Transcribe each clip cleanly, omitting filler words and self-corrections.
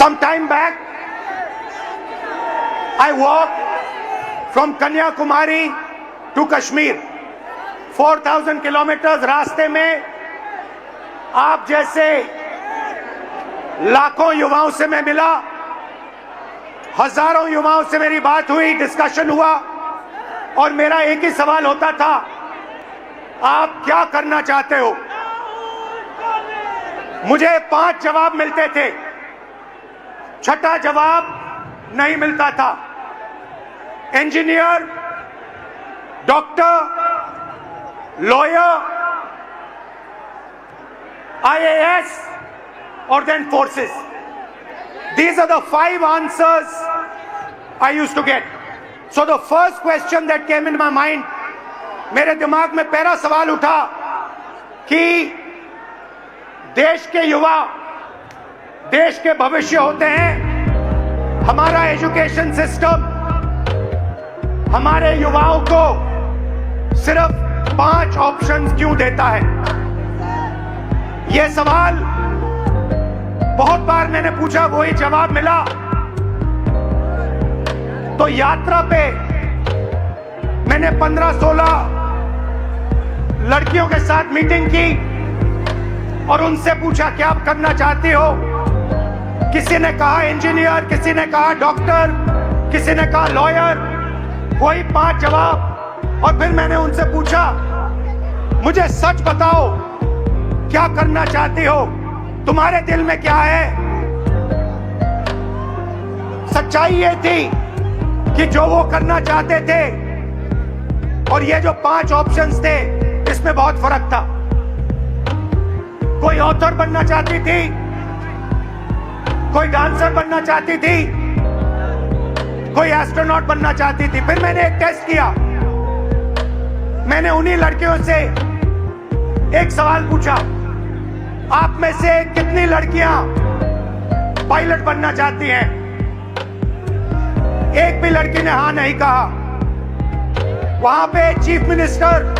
Some time back, I walked from Kanyakumari to Kashmir. 4,000 kilometre रास्ते में आप जैसे लाखों युवाओं से मैं मिला, हजारों युवाओं से मेरी बात हुई, डिस्कशन हुआ और मेरा एक ही सवाल होता था, आप क्या करना चाहते हो? मुझे 5 जवाब मिलते थे, छठा जवाब नहीं मिलता था। Engineer, doctor, lawyer, IAS or then forces. These are the 5 answers I used to get. So the first question that came in my mind, मेरे दिमाग में पहला सवाल उठा कि देश के युवा देश के भविष्य होते हैं। हमारा एजुकेशन सिस्टम हमारे युवाओं को सिर्फ 5 ऑप्शंस क्यों देता है? यह सवाल बहुत बार मैंने पूछा, वही जवाब मिला। तो यात्रा पे मैंने 15-16 लड़कियों के साथ मीटिंग की और उनसे पूछा क्या आप करना चाहती हो? किसी ने कहा इंजीनियर, किसी ने कहा डॉक्टर, किसी ने कहा लॉयर, वही 5 जवाब। और फिर मैंने उनसे पूछा, मुझे सच बताओ क्या करना चाहती हो? तुम्हारे दिल में क्या है? सच्चाई ये थी कि जो वो करना चाहते थे और ये जो 5 ऑप्शंस थे, इसमें बहुत फर्क था। कोई ऑथर बनना चाहती थी, कोई डांसर बनना चाहती थी, कोई एस्ट्रोनॉट बनना चाहती थी। फिर मैंने एक टेस्ट किया, मैंने उन्हीं लड़कियों से एक सवाल पूछा, आप में से कितनी लड़कियां पायलट बनना चाहती हैं? एक भी लड़की ने हां नहीं कहा। वहां पे चीफ मिनिस्टर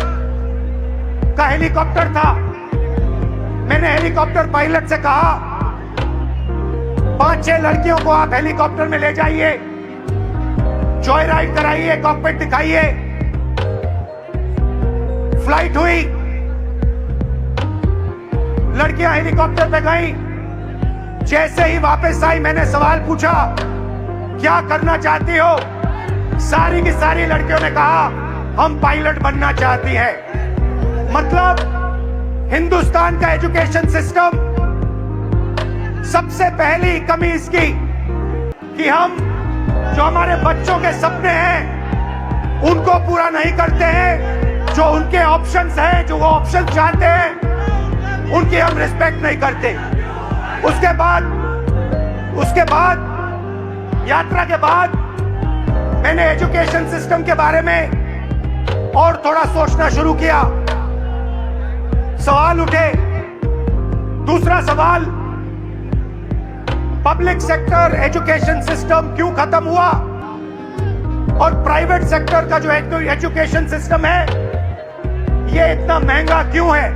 का हेलीकॉप्टर था। मैंने हेलीकॉप्टर पायलट से कहा, 5-6 लड़कियों को आप हेलीकॉप्टर में ले जाइए, जॉय राइड कराइए, कॉकपिट दिखाइए। फ्लाइट हुई, लड़कियां हेलीकॉप्टर पे गई। जैसे ही वापस आई, मैंने सवाल पूछा, क्या करना चाहती हो? सारी की सारी लड़कियों ने कहा, हम पायलट बनना चाहती हैं। मतलब हिंदुस्तान का एजुकेशन सिस्टम, सबसे पहली कमी इसकी कि हम जो हमारे बच्चों के सपने हैं उनको पूरा नहीं करते हैं। जो उनके ऑप्शंस हैं, जो वो ऑप्शन चाहते हैं, उनकी हम रिस्पेक्ट नहीं करते। उसके बाद यात्रा के बाद मैंने एजुकेशन सिस्टम के बारे में और थोड़ा सोचना शुरू किया। सवाल उठे। दूसरा सवाल, पब्लिक सेक्टर एजुकेशन सिस्टम क्यों खत्म हुआ और प्राइवेट सेक्टर का जो एजुकेशन सिस्टम है, ये इतना महंगा क्यों है?